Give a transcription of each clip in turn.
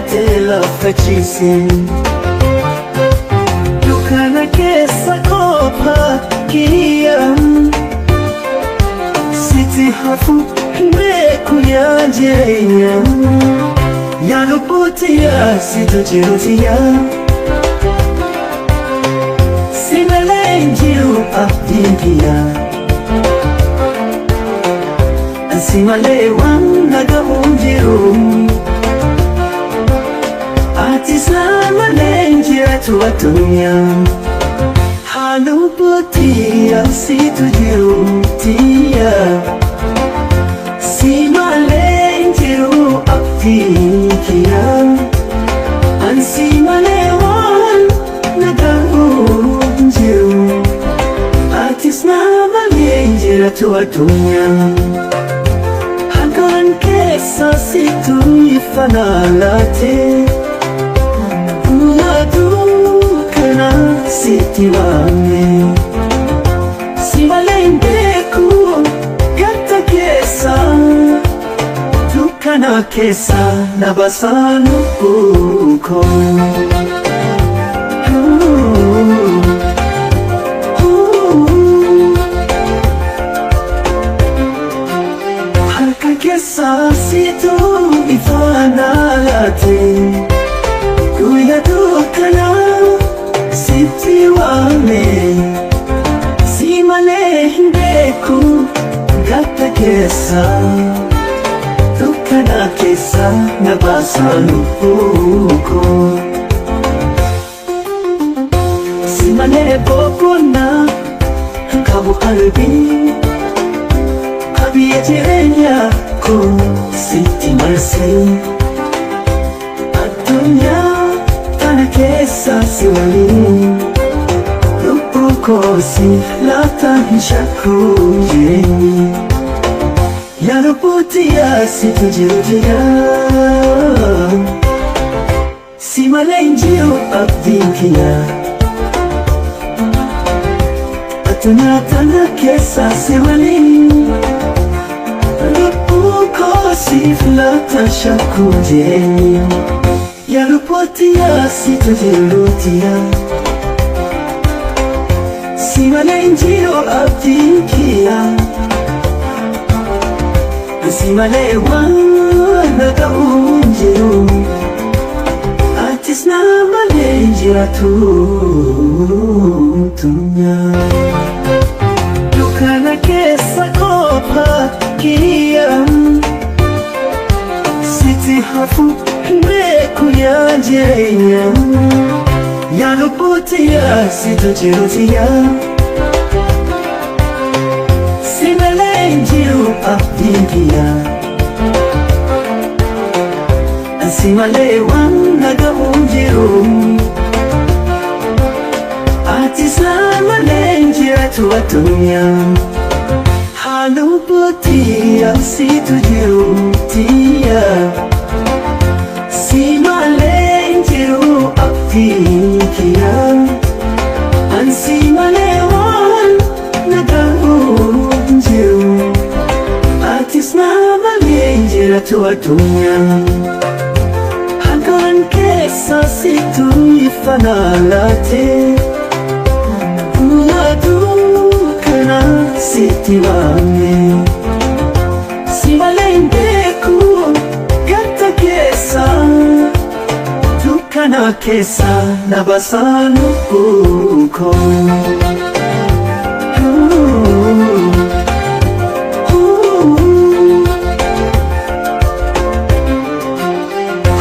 baay'ate lafa ciise dukkana keessa kophaa kiyya sitti hafu beeku yaa jireenya yaa lubbuutti yaa situ jiruuti yaa si malee hin jiru abdiin kiyya si malee waan nagahu hin jiru ati sana malee hin jiratu addunyaa haa lubbuutti yaa situ jiruuti yaa si malee hin jiru abdiin kiyya an si malee waan nagahu hin jiru ati sana malee hin jiratu addunyaa hangaan keessa situ ifana laate dukkana sitti waame si malee hin beeku gatta keessa dukkana keessa na baasaa lubbuu koo Kesa situ ifana laate guyya dukkana sitti waame si malee hin beeku gatta keessa dukkana keessa na baasaa lubbuu koo si malee boqonnaa qabu qalbii biyya jireenya koo sitti marsee addunyaa tana keessa si waliin lubbuu koo si laaftaan hin shakku jireenyi yaa lubbuutti yaa situ jiruuti yaa si malee hin jiru abdiin kiyya addunyaa tana keessa si waliin Sif lata shakku jireenyi yaa lubbuutti yaa situ jiruuti yaa si malee hin jiru abdiin kiyya si malee waan nagahu hin jiru atis na malee hin jiratu addunyaa dukkana keessa kophaa kiyya sitti hafu beeku yaa jireenya yaa lubbuutti yaa situ jiruuti yaa si malee hin jiru abdiin kiyya si malee waan nagahu hin jiru ati sana malee hin jiratu addunyaa haa lubbuutti yaa situ jiruuti yaa si malee hin jiru abdiin kiyya an si malee waan nagahu hin jiru atis na malee hin jiratu addunyaa hangaan keessa situ ifana laate dukkana sitti waame si malee hin beeku gatta keessa dukkana keessa na baasaa lubbuu koo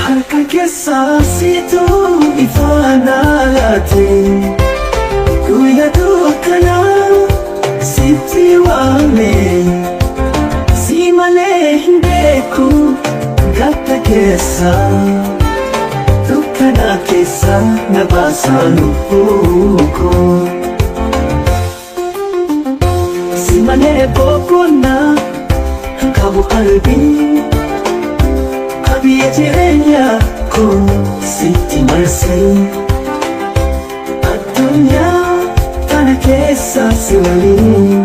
harka keessa situ ifana laate guyya dukkana sitti waame si malee hin beeku gatta keessa dukkana keessa na baasaa lubbuu koo si malee boqonnaa qabu qalbii biyya jireenya koo sitti marsee addunyaa tana keessa si waliin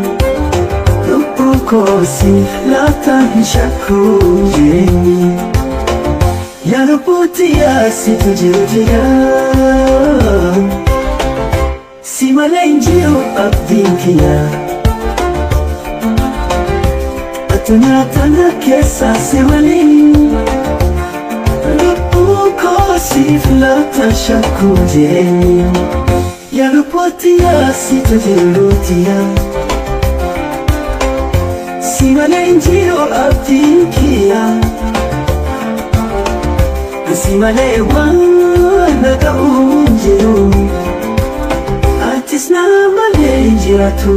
lubbuu koo si laaftaan hin shakku jireenyi yaa lubbuutti yaasitu jiruutiya si malee hin jiru abdiin kiyya addunyaa tana keessa si waliin lubbuu koo siif laata shakkuu jireenyi yaa lubbuutti yaasitu jiruutiya si malee hin jiru abdiin kiyya si malee waan naga'uu hin jiru atis na malee hin jiratu.